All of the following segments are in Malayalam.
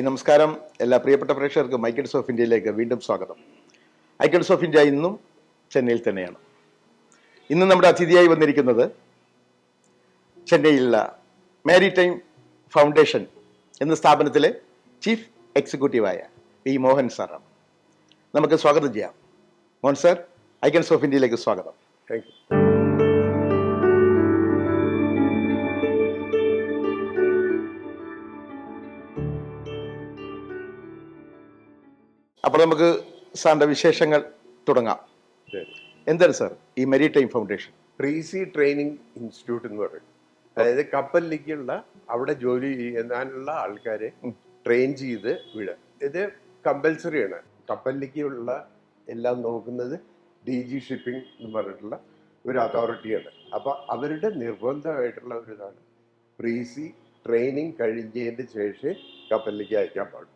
നമസ്കാരം. എല്ലാ പ്രിയപ്പെട്ട പ്രേക്ഷകർക്കും ഐക്കൺസ് ഓഫ് ഇന്ത്യയിലേക്ക് വീണ്ടും സ്വാഗതം. ഐക്കൺസ് ഓഫ് ഇന്ത്യ ഇന്നും ചെന്നൈയിൽ തന്നെയാണ്. ഇന്ന് നമ്മുടെ അതിഥിയായി വന്നിരിക്കുന്നത് ചെന്നൈയിലുള്ള മാരിടൈം ഫൗണ്ടേഷൻ എന്ന സ്ഥാപനത്തിലെ ചീഫ് എക്സിക്യൂട്ടീവായ പി മോഹൻ സാറാണ്. നമുക്ക് സ്വാഗതം ചെയ്യാം. മോഹൻ സാർ, ഐക്കൺസ് ഓഫ് ഇന്ത്യയിലേക്ക് സ്വാഗതം. Thank you. അപ്പോൾ നമുക്ക് സാറിന്റെ വിശേഷങ്ങൾ തുടങ്ങാം. ശരി. എന്താണ് സാർ ഈ മാരിടൈം ഫൗണ്ടേഷൻ? പ്രീസി ട്രെയിനിങ് ഇൻസ്റ്റിറ്റ്യൂട്ട് എന്ന് പറയും. അതായത് കപ്പലിലേക്കുള്ള അവിടെ ജോലി ചെയ്യാനുള്ള ആൾക്കാരെ ട്രെയിൻ ചെയ്ത് വിടുക. ഇത് കമ്പൽസറിയാണ്. കപ്പലിലേക്കുള്ള എല്ലാം നോക്കുന്നത് DG ഷിപ്പിംഗ് എന്ന് പറഞ്ഞിട്ടുള്ള ഒരു അതോറിറ്റിയാണ്. അപ്പോൾ അവരുടെ നിർബന്ധമായിട്ടുള്ള ഒരു ഇതാണ് പ്രീസി ട്രെയിനിങ് കഴിഞ്ഞതിന് ശേഷം കപ്പലിലേക്ക് അയക്കാൻ പാടും.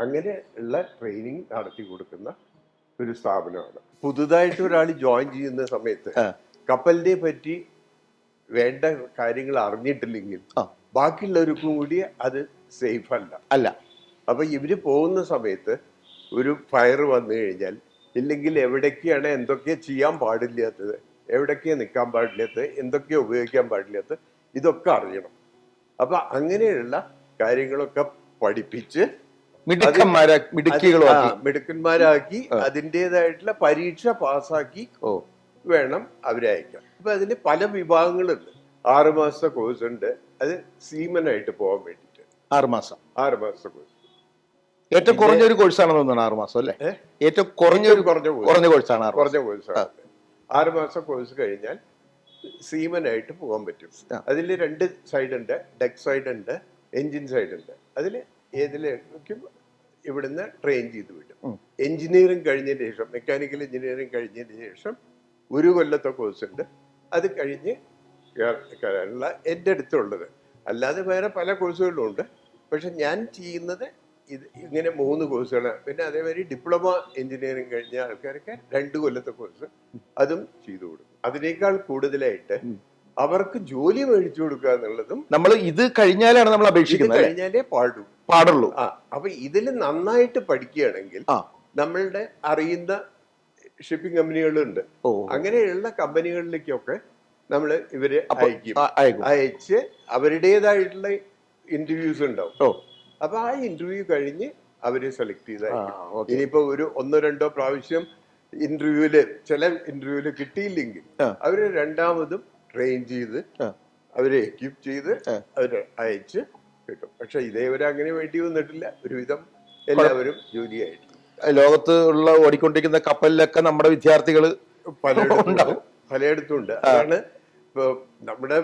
അങ്ങനെ ഉള്ള ട്രെയിനിങ് നടത്തി കൊടുക്കുന്ന ഒരു സ്ഥാപനമാണ്. പുതുതായിട്ട് ഒരാൾ ജോയിൻ ചെയ്യുന്ന സമയത്ത് കപ്പലിനെ പറ്റി വേണ്ട കാര്യങ്ങൾ അറിഞ്ഞിട്ടില്ലെങ്കിൽ ബാക്കിയുള്ളവർക്കും കൂടി അത് സേഫ് അല്ല. അപ്പൊ ഇവര് പോകുന്ന സമയത്ത് ഒരു ഫയർ വന്നു കഴിഞ്ഞാൽ, ഇല്ലെങ്കിൽ എവിടേക്കാണ് എന്തൊക്കെയാ ചെയ്യാൻ പാടില്ലാത്തത്, എവിടേക്കാണ് നിൽക്കാൻ പാടില്ലാത്തത്, എന്തൊക്കെയാ ഉപയോഗിക്കാൻ പാടില്ലാത്തത്, ഇതൊക്കെ അറിയണം. അപ്പൊ അങ്ങനെയുള്ള കാര്യങ്ങളൊക്കെ പഠിപ്പിച്ച് മിടുക്കന്മാരാക്കി അതിൻ്റെതായിട്ടുള്ള പരീക്ഷ പാസ്സാക്കി വേണം അവരെ അയക്കാൻ. അപ്പൊ അതിന് പല വിഭാഗങ്ങളുണ്ട്. 6 മാസത്തെ കോഴ്സ് ഉണ്ട്. അത് സീമനായിട്ട് പോകാൻ വേണ്ടിട്ട് 6 മാസത്തെ കോഴ്സ്. ഏറ്റവും കുറഞ്ഞൊരു കോഴ്സാണെന്ന് തോന്നുന്നു 6 മാസം അല്ലേ? ഏറ്റവും കുറഞ്ഞ കോഴ്സാണ് 6 മാസം കോഴ്സ് കഴിഞ്ഞാൽ സീമനായിട്ട് പോകാൻ പറ്റും. അതിൽ 2 സൈഡ് ഉണ്ട്. ഡെക്ക് സൈഡ് ഉണ്ട്, എൻജിൻ സൈഡ് ഉണ്ട്. അതിൽ ഏതിലേക്കും ഇവിടുന്ന് ട്രെയിൻ ചെയ്ത് വിടും. എഞ്ചിനീയറിംഗ് കഴിഞ്ഞതിന് ശേഷം, മെക്കാനിക്കൽ എഞ്ചിനീയറിംഗ് കഴിഞ്ഞതിന് ശേഷം 1 കൊല്ലത്തെ കോഴ്സ് ഉണ്ട്. അത് കഴിഞ്ഞ് കയറാനുള്ള എൻ്റെ അടുത്തുള്ളത്. അല്ലാതെ വേറെ പല കോഴ്സുകളും ഉണ്ട്. പക്ഷെ ഞാൻ ചെയ്യുന്നത് ഇങ്ങനെ 3 കോഴ്സുകളാണ്. പിന്നെ അതേമാതിരി ഡിപ്ലോമ എഞ്ചിനീയറിംഗ് കഴിഞ്ഞ ആൾക്കാരൊക്കെ 2 കൊല്ലത്തെ കോഴ്സ് അതും ചെയ്തു കൊടുക്കും. അതിനേക്കാൾ കൂടുതലായിട്ട് അവർക്ക് ജോലി മേടിച്ചു കൊടുക്കുക എന്നുള്ളതും നമ്മൾ ഇത് കഴിഞ്ഞാലാണ് നമ്മൾ അപേക്ഷിക്കുന്നത്. കഴിഞ്ഞാലേ പാടുള്ളൂ. അപ്പൊ ഇതിൽ നന്നായിട്ട് പഠിക്കുകയാണെങ്കിൽ നമ്മളുടെ അറിയുന്ന ഷിപ്പിംഗ് കമ്പനികളുണ്ട്. അങ്ങനെയുള്ള കമ്പനികളിലേക്കൊക്കെ നമ്മൾ ഇവരെ അയച്ച് അവരുടേതായിട്ടുള്ള ഇന്റർവ്യൂസ് ഉണ്ടാവും. അപ്പൊ ആ ഇന്റർവ്യൂ കഴിഞ്ഞ് അവരെ സെലക്ട് ചെയ്തായിരിക്കും. ഇനിയിപ്പോ ഒരു 1-2 പ്രാവശ്യം ചില ഇന്റർവ്യൂല് കിട്ടിയില്ലെങ്കിൽ അവര് രണ്ടാമതും ട്രെയിൻ ചെയ്ത് അവരെ എക്യൂപ്പ് ചെയ്ത് അവര് അയച്ച് കിട്ടും. പക്ഷെ ഇതേവരെ അങ്ങനെ വേണ്ടി വന്നിട്ടില്ല. ഒരുവിധം എല്ലാവരും ജോലിയായിട്ട്. ലോകത്ത് ഉള്ള ഓടിക്കൊണ്ടിരിക്കുന്ന കപ്പലിലൊക്കെ നമ്മുടെ വിദ്യാർത്ഥികൾ പലയിടത്തും ഉണ്ട്. അതാണ് ഇപ്പൊ നമ്മുടെ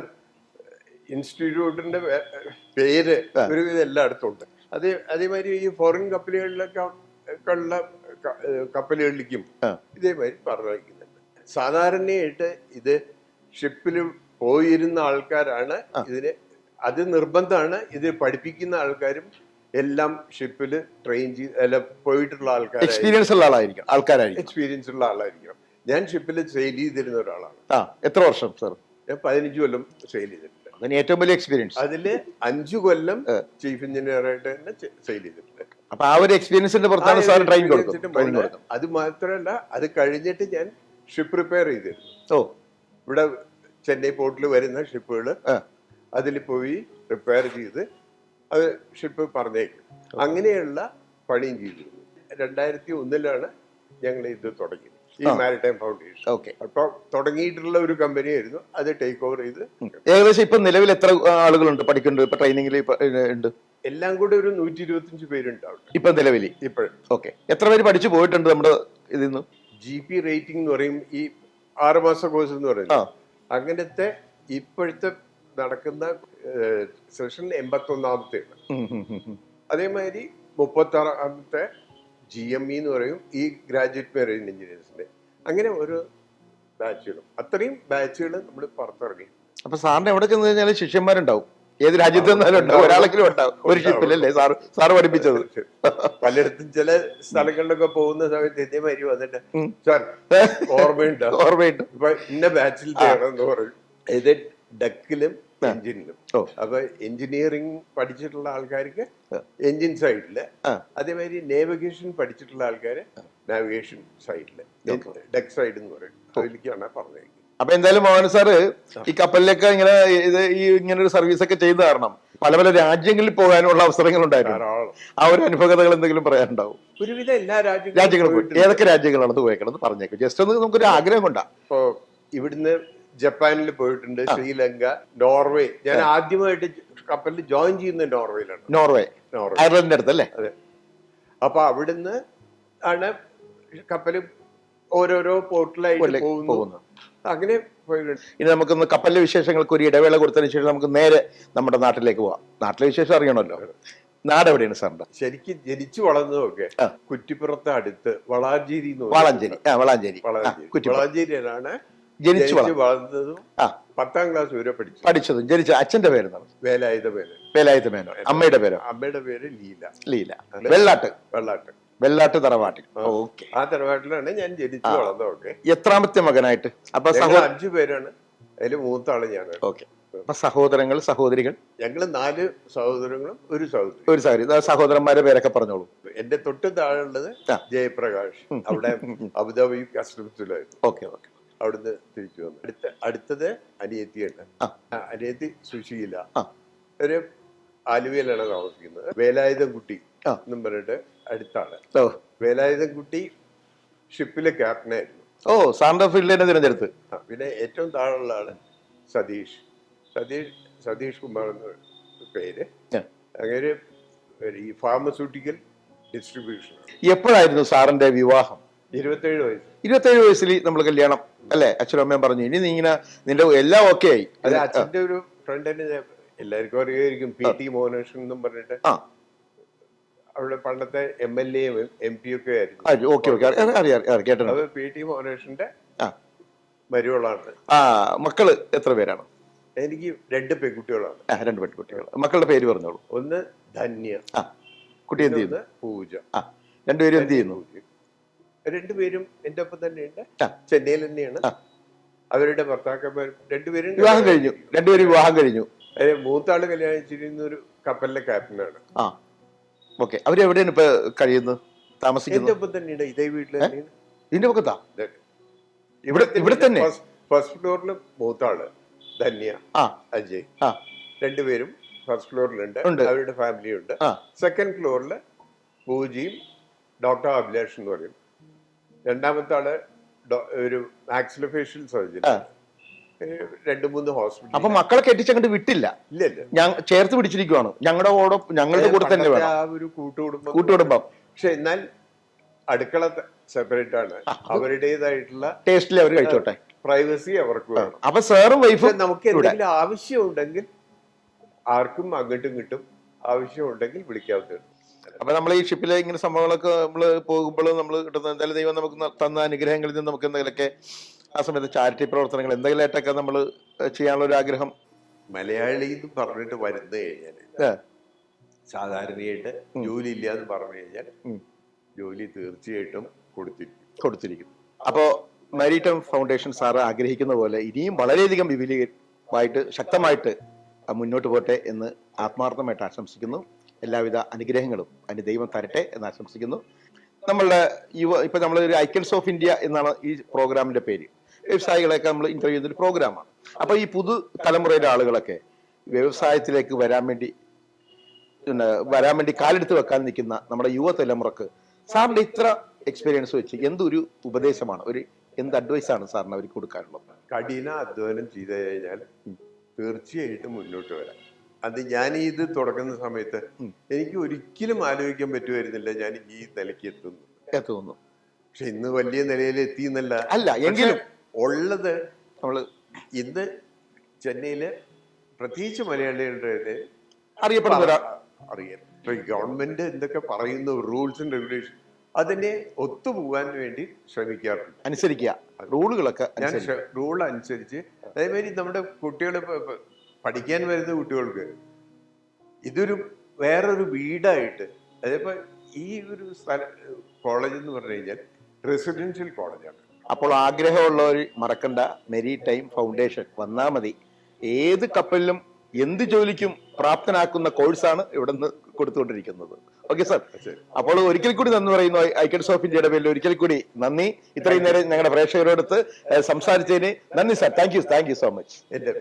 ഇൻസ്റ്റിറ്റ്യൂട്ടിന്റെ പേര് ഒരുവിധം എല്ലായിടത്തും ഉണ്ട്. അതേമാതിരി ഈ ഫോറിൻ കപ്പലുകളിലൊക്കെ ഉള്ള കപ്പലുകളിലേക്കും ഇതേമാതിരി പറഞ്ഞിരിക്കുന്നുണ്ട്. സാധാരണയായിട്ട് ഇത് ഷിപ്പിൽ പോയിരുന്ന ആൾക്കാരാണ് ഇതിന്, അത് നിർബന്ധമാണ്. ഇത് പഠിപ്പിക്കുന്ന ആൾക്കാരും എല്ലാം ഷിപ്പിൽ ട്രെയിൻ പോയിട്ടുള്ള ആൾക്കാർ, എക്സ്പീരിയൻസ് ഉള്ള ആളായിരിക്കും. ഞാൻ ഷിപ്പിൽ സെയിൽ ചെയ്തിരുന്ന ഒരാളാണ്. എത്ര വർഷം സാർ? ഞാൻ 15 കൊല്ലം സെയിൽ ചെയ്തിട്ടുണ്ട്. അതിന് ഏറ്റവും വലിയ എക്സ്പീരിയൻസ്. അതില് 5 കൊല്ലം ചീഫ് എഞ്ചിനീയർ ആയിട്ട് തന്നെ സെയിൽ ചെയ്തിട്ടുണ്ട്. അപ്പൊ ആ ഒരു എക്സ്പീരിയൻസിന്റെ പുറത്താണ് സാർ ട്രെയിനിങ് കൊടുക്കുന്നത്. അത് മാത്രമല്ല, അത് കഴിഞ്ഞിട്ട് ഞാൻ ഷിപ്പ് റിപ്പയർ ചെയ്തിരുന്നു. ഇവിടെ ചെന്നൈ പോർട്ടിൽ വരുന്ന ഷിപ്പുകൾ അതിൽ പോയി റിപ്പയർ ചെയ്ത് അത് ഷിപ്പ് പറഞ്ഞേക്കും. അങ്ങനെയുള്ള പണിയും ചെയ്തിരുന്നു. 2001 ഞങ്ങൾ ഇത് തുടങ്ങിയത്, ഈ മാരിടൈം ഫൗണ്ടേഷൻ. അപ്പൊ തുടങ്ങിയിട്ടുള്ള ഒരു കമ്പനിയായിരുന്നു. അത് ടേക്ക് ഓവർ ചെയ്ത് ഏകദേശം ഇപ്പൊ നിലവിൽ എത്ര ആളുകളുണ്ട് പഠിക്കുന്നുണ്ട് ഇപ്പൊ ട്രെയിനിങ്ങിൽ ഉണ്ട്? എല്ലാം കൂടെ ഒരു 125 പേരുണ്ടാവും ഇപ്പൊ നിലവിൽ. ഇപ്പോഴും എത്ര പേര് പഠിച്ചു പോയിട്ടുണ്ട് നമ്മുടെ ഇതിൽ നിന്ന്? GP റേറ്റിംഗ് എന്ന് പറയും ഈ 6 മാസ കോഴ്സ് എന്ന് പറയുന്നത്. അങ്ങനത്തെ ഇപ്പോഴത്തെ നടക്കുന്ന സെഷൻ 81ാമത്തെയാണ്. അതേമാതിരി 36ാമത്തെ GME എന്ന് പറയും, ഈ ഗ്രാജുവേറ്റ് മെറൈൻ എഞ്ചിനീയേഴ്സിന്റെ. അങ്ങനെ ഓരോ ബാച്ചുകളും, അത്രയും ബാച്ചുകൾ നമ്മൾ പുറത്തിറങ്ങി. അപ്പൊ സാറിന് എവിടെ ചെന്ന് കഴിഞ്ഞാൽ ശിഷ്യന്മാരുണ്ടാവും. ഏത് രാജ്യത്ത് നിന്നാലും ഒരാളെങ്കിലും ഉണ്ടാവും ഒരു ഷിപ്പിലല്ലേ സാറ് പഠിപ്പിച്ചത്. പലയിടത്തും ചില സ്ഥലങ്ങളിലൊക്കെ പോകുന്ന സമയത്ത് ഇതേമാതിരി വന്നിട്ട് സാർ ഓർമ്മയുണ്ട് ഇപ്പൊ ഇന്ന ബാച്ചിൽ ചെയ്യണമെന്ന് പറയും. ഇത് ഡക്കിലും എഞ്ചിനിലും. ഓ. അപ്പൊ എഞ്ചിനീയറിംഗ് പഠിച്ചിട്ടുള്ള ആൾക്കാർക്ക് എഞ്ചിൻ സൈഡില്, അതേമാതിരി നേവിഗേഷൻ പഠിച്ചിട്ടുള്ള ആൾക്കാര് നാവിഗേഷൻ സൈഡില്, ഡെക്ക് സൈഡ് എന്ന് പറയും, അതിലേക്കാണ് പറഞ്ഞേക്കുന്നത്. അപ്പൊ എന്തായാലും മോഹൻ സാറ് ഈ കപ്പലിലൊക്കെ ഇങ്ങനെ ഈ ഇങ്ങനെ ഒരു സർവീസ് ഒക്കെ ചെയ്ത കാരണം പല പല രാജ്യങ്ങളിൽ പോകാനുള്ള അവസരങ്ങൾ ഉണ്ടായിരുന്നു. ആ ഒരു അനുഭവങ്ങൾ എന്തെങ്കിലും പറയാനുണ്ടാവും? ഒരുവിധം എല്ലാ രാജ്യങ്ങളും പോയി. ഏതൊക്കെ രാജ്യങ്ങളാണ് പോയേക്കണത് പറഞ്ഞേക്കും, ജസ്റ്റ് ഒന്ന് നമുക്കൊരു ആഗ്രഹം കൊണ്ടാ. ഇപ്പോ ഇവിടുന്ന് ജപ്പാനിൽ പോയിട്ടുണ്ട്, ശ്രീലങ്ക, നോർവേ. ഞാൻ ആദ്യമായിട്ട് കപ്പലിൽ ജോയിൻ ചെയ്യുന്നത് നോർവേയിലാണ്. നോർവേ, അയർലൻഡിന്റെ അടുത്തല്ലേ? അതെ. അപ്പൊ അവിടുന്ന് ആണ് കപ്പല് ഓരോരോ പോർട്ടിലായിട്ട് പോകുന്നു. അങ്ങനെ പോയിട്ടുണ്ട്. ഇനി നമുക്കൊന്ന് കപ്പലിലെ വിശേഷങ്ങൾക്ക് ഒരു ഇടവേള കൊടുത്തതിന് ശേഷം നമുക്ക് നേരെ നമ്മുടെ നാട്ടിലേക്ക് പോവാം. നാട്ടിലെ വിശേഷം അറിയണമല്ലോ. നാട് എവിടെയാണ് സാറിന്റെ? ശരിക്കും ജനിച്ചു വളർന്നതൊക്കെ കുറ്റിപ്പുറത്ത് അടുത്ത് വളാഞ്ചേരി. വളാഞ്ചേരിയിലാണ് ജനിച്ചു വളർന്നതും 10ാം ക്ലാസ് വരെ പഠിച്ചതും. ജനിച്ച അച്ഛന്റെ പേരെന്താണ്? വേലായുധ മേനോൻ. അമ്മയുടെ പേര് ലീല. വെള്ളാട്ട് തറവാട്ടിൽ. ഓക്കെ. ആ തറവാട്ടിലാണ് ഞാൻ ജനിച്ചു വളർന്നതൊക്കെ. എത്രാമത്തെ മകനായിട്ട്? അപ്പൊ 5 പേരാണ്, അതിൽ മൂത്ത ആള് ഞാൻ. ഓക്കെ. അപ്പൊ സഹോദരങ്ങൾ, സഹോദരികൾ? ഞങ്ങള് 4 സഹോദരങ്ങളും ഒരു സഹോദരി. സഹോദരന്മാരുടെ പേരൊക്കെ പറഞ്ഞോളൂ. എന്റെ തൊട്ട് താഴെയുള്ളത് ജയപ്രകാശ്, അവിടെ അബുദാബി കസ്റ്റംസിലായിരുന്നു. ഓക്കെ. അവിടുന്ന് തിരിച്ചു വന്നു. അടുത്തത് അനിയത്തിയുണ്ട്, അനിയത്തി സുശീല. ഒരു ആലുവയിലാണ് താമസിക്കുന്നത്. വേലായുധൻകുട്ടി എന്നും പറഞ്ഞിട്ട് അടുത്താണ്. വേലായുധൻകുട്ടി ഷിപ്പിലെ ക്യാപ്റ്റനായിരുന്നു. സാറിന്റെ ഫീൽഡിൽ തന്നെ തിരഞ്ഞെടുത്ത്. പിന്നെ ഏറ്റവും താഴെയുള്ള ആള് സതീഷ് കുമാർ എന്ന പേര്. അങ്ങനെ ഈ ഫാർമസ്യൂട്ടിക്കൽ ഡിസ്ട്രിബ്യൂഷൻ. എപ്പോഴായിരുന്നു സാറിന്റെ വിവാഹം? 27 വയസ്സ്. 27 വയസ്സിൽ നമ്മൾ കല്യാണം അല്ലേ? അച്ഛനും അമ്മയും പറഞ്ഞു ഇനി നീ ഇങ്ങനെ നിന്റെ എല്ലാം ഓക്കെ ആയി. അത് അച്ഛന്റെ ഒരു ഫ്രണ്ടിന് എല്ലാവർക്കും അറിയായിരിക്കും, PT മോഹനകൃഷ്ണൻ എന്നും പറഞ്ഞിട്ട്. അവിടെ പണ്ടത്തെ MLA MP ഒക്കെ ആയിരുന്നു. കേട്ടോ. PT മോഹനകൃഷ്ണന്റെ മരുവളാണ്. മക്കള് എത്ര പേരാണ്? എനിക്ക് 2 പെൺകുട്ടികളാണ്. 2 പെൺകുട്ടികൾ. മക്കളുടെ പേര് പറഞ്ഞോളൂ. ഒന്ന് ധന്യ, കുട്ടി എന്ത് ചെയ്യുന്നു? പൂജ. രണ്ടുപേരും എന്ത് ചെയ്യുന്നു? 2 പേരും എന്റെ ഒപ്പം തന്നെയുണ്ട്, ചെന്നൈയിൽ തന്നെയാണ്. അവരുടെ ഭർത്താക്കന്മാർ 2 പേരും വിവാഹം കഴിഞ്ഞു. 2 പേരും വിവാഹം കഴിഞ്ഞു. മൂത്താള് കല്യാണം കഴിച്ചിരുന്ന ഒരു കപ്പലിലെ ക്യാപ്റ്റനാണ്. ഓക്കെ. അവരെവിടെയാണ് ഇപ്പൊ കഴിയുന്നത്, താമസിക്കുന്നത്? എന്റെ ഒപ്പം തന്നെയുണ്ട്, ഇതേ വീട്ടിൽ തന്നെയാണ്. ഇതിന്റെ പക്കത്താ? ഇവിടെ തന്നെ. ഫസ്റ്റ് ഫ്ലോറിൽ മൂത്താള് ധന്യ, അജയ്. 2 പേരും ഫസ്റ്റ് ഫ്ലോറിലുണ്ട്, അവരുടെ ഫാമിലി ഉണ്ട്. സെക്കൻഡ് ഫ്ലോറിൽ പൂജയും ഡോക്ടർ അഭിലാഷ് എന്ന് പറയും. രണ്ടാമത്തെ ആള് ഒരു മാക്സിലോഫേഷ്യൽ സർജൻ. 2-3 ഹോസ്പിറ്റൽ. അപ്പൊ മക്കളെ കെട്ടിച്ചങ്ങോട്ട് വിട്ടില്ല? ഇല്ല, ഞാൻ ചേർത്ത് പിടിച്ചിരിക്കുവാണ്. ഞങ്ങളുടെ കൂടെ തന്നെ ആ ഒരു കൂട്ടുകുടുംബം. പക്ഷെ എന്നാൽ അടുക്കള സെപ്പറേറ്റ് ആണ്. അവരുടേതായിട്ടുള്ള ടേസ്റ്റിൽ അവർ കഴിച്ചോട്ടെ, പ്രൈവസി അവർക്ക് വേണം. അപ്പൊ സാറും വൈഫും നമുക്ക് എന്തെങ്കിലും ആവശ്യമുണ്ടെങ്കിൽ ആർക്കും അങ്ങോട്ടും ഇങ്ങോട്ടും ആവശ്യമുണ്ടെങ്കിൽ വിളിക്കാവുന്നതാണ്. അപ്പൊ നമ്മൾ ഈ ഷിപ്പിലെ ഇങ്ങനെ സംഭവങ്ങളൊക്കെ നമ്മൾ പോകുമ്പോൾ നമ്മൾ കിട്ടുന്ന എന്തായാലും ദൈവം നമുക്ക് തന്ന അനുഗ്രഹങ്ങളിൽ നിന്ന് നമുക്ക് എന്തെങ്കിലുമൊക്കെ ആ സമയത്ത് ചാരിറ്റി പ്രവർത്തനങ്ങൾ എന്തെങ്കിലുമായിട്ടൊക്കെ നമ്മൾ ചെയ്യാനുള്ള ഒരു ആഗ്രഹം. മലയാളി എന്ന് പറഞ്ഞിട്ട് വരുന്ന കഴിഞ്ഞാല് സാധാരണയായിട്ട് ജോലി ഇല്ല എന്ന് പറഞ്ഞു കഴിഞ്ഞാൽ ജോലി തീർച്ചയായിട്ടും കൊടുത്തിരിക്കും. അപ്പോ മാരിടൈം ഫൗണ്ടേഷൻ സാറ് ആഗ്രഹിക്കുന്ന പോലെ ഇനിയും വളരെയധികം വിപുലമായിട്ട് ശക്തമായിട്ട് മുന്നോട്ട് പോട്ടെ എന്ന് ആത്മാർത്ഥമായിട്ട് ആശംസിക്കുന്നു. എല്ലാവിധ അനുഗ്രഹങ്ങളും അതിന് ദൈവം തരട്ടെ എന്ന് ആശംസിക്കുന്നു. നമ്മളുടെ ഇപ്പൊ നമ്മളൊരു ഐക്കൺസ് ഓഫ് ഇന്ത്യ എന്നാണ് ഈ പ്രോഗ്രാമിന്റെ പേര്. വ്യവസായികളെയൊക്കെ നമ്മൾ ഇന്റർവ്യൂ ചെയ്യുന്ന ഒരു പ്രോഗ്രാമാണ്. അപ്പൊ ഈ പുതു തലമുറയിലെ ആളുകളൊക്കെ വ്യവസായത്തിലേക്ക് വരാൻ വേണ്ടി കാലെടുത്ത് വെക്കാൻ നിൽക്കുന്ന നമ്മുടെ യുവതലമുറക്ക് സാറിന്റെ ഇത്ര എക്സ്പീരിയൻസ് വെച്ച് എന്തൊരു ഉപദേശമാണ്, എന്ത് അഡ്വൈസാണ് സാറിന് അവർക്ക് കൊടുക്കാനുള്ളത്? കഠിന അധ്വാനം ചെയ്തു കഴിഞ്ഞാൽ തീർച്ചയായിട്ടും മുന്നോട്ട് വരാം. അത് ഞാൻ ഇത് തുടങ്ങുന്ന സമയത്ത് എനിക്ക് ഒരിക്കലും ആലോചിക്കാൻ പറ്റുമായിരുന്നില്ല ഞാൻ ഈ നിലയ്ക്ക് എത്തുന്നു. പക്ഷെ ഇന്ന് വലിയ നിലയിൽ എത്തിയെന്നല്ല, എങ്കിലും ഉള്ളത് നമ്മള് ഇന്ന് ചെന്നൈയില് പ്രത്യേകിച്ച് മലയാളികളുടെ അറിയാം. ഇപ്പൊ ഗവൺമെന്റ് എന്തൊക്കെ പറയുന്നു, റൂൾസ് ആൻഡ് റെഗുലേഷൻ, അതിനെ ഒത്തുപോകാൻ വേണ്ടി ശ്രമിക്കാറുണ്ട്. അനുസരിക്കുക റൂളുകളൊക്കെ. ഞാൻ റൂൾ അനുസരിച്ച് അതേമാതിരി നമ്മുടെ കുട്ടികളെ പഠിക്കാൻ വരുന്ന കുട്ടികൾക്ക് ഇതൊരു വേറൊരു വീടായിട്ട്, അതേപോലെ ഈ ഒരു കോളേജ് എന്ന് പറഞ്ഞു കഴിഞ്ഞാൽ റെസിഡൻഷ്യൽ കോളേജാണ്. അപ്പോൾ ആഗ്രഹമുള്ളവർ മറക്കണ്ട, മെരിടൈം ഫൗണ്ടേഷൻ വന്നാൽ മതി. ഏത് കപ്പലിലും എന്ത് ജോലിക്കും പ്രാപ്തനാക്കുന്ന കോഴ്സാണ് ഇവിടെ നിന്ന് കൊടുത്തുകൊണ്ടിരിക്കുന്നത്. ഓക്കെ സാർ, ശരി. അപ്പോൾ ഒരിക്കൽ കൂടി നന്ദി പറയുന്നു ഐക്കൺസ് ഓഫ് ഇന്ത്യയുടെ പേരിൽ. ഒരിക്കൽ കൂടി നന്ദി, ഇത്രയും നേരം ഞങ്ങളുടെ പ്രേക്ഷകരോടൊത്ത് സംസാരിച്ചതിന് നന്ദി sir. Thank you so much. എന്റെ